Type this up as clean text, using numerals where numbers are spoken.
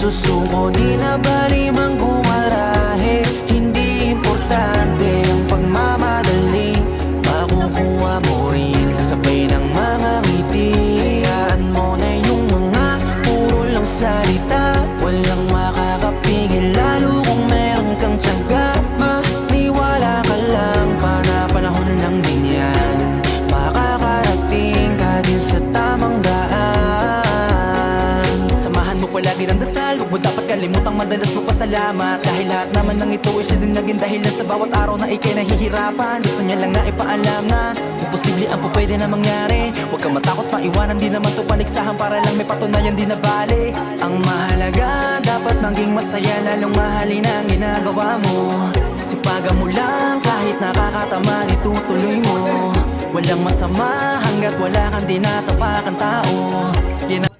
susuko. Di na bali mang gumarahe, hindi importante ang pagmamadali. Makukuha mo rin kasabay ng mga ngiti. Hayaan mo na yung mga puro lang salita, walang makakapigil lalo kung meron kang tiyaga. Maniwala ka lang, panahon lang din yan. Makakarating ka din sa tamang daan. Samahan mo palagi ng dasal, huwag mo dapat kalimutang madalas magpasalamat. Dahil lahat naman ng ito ay siya din naging dahilan sa bawat araw na ikay nahihirapan. Gusto niya lang na ipaalam na kung posible ang pwede na mangyari. Huwag kang matakot maiwanan, di naman to paligsahan para lang may patunayan, di na bali. Ang mahalaga, dapat maging masaya, lalong mahalin ang ginagawa mo. Sipagan mo lang kahit nakakatama, itutuloy mo. Walang masama hanggat wala kang dinatapakan tao. Yan ang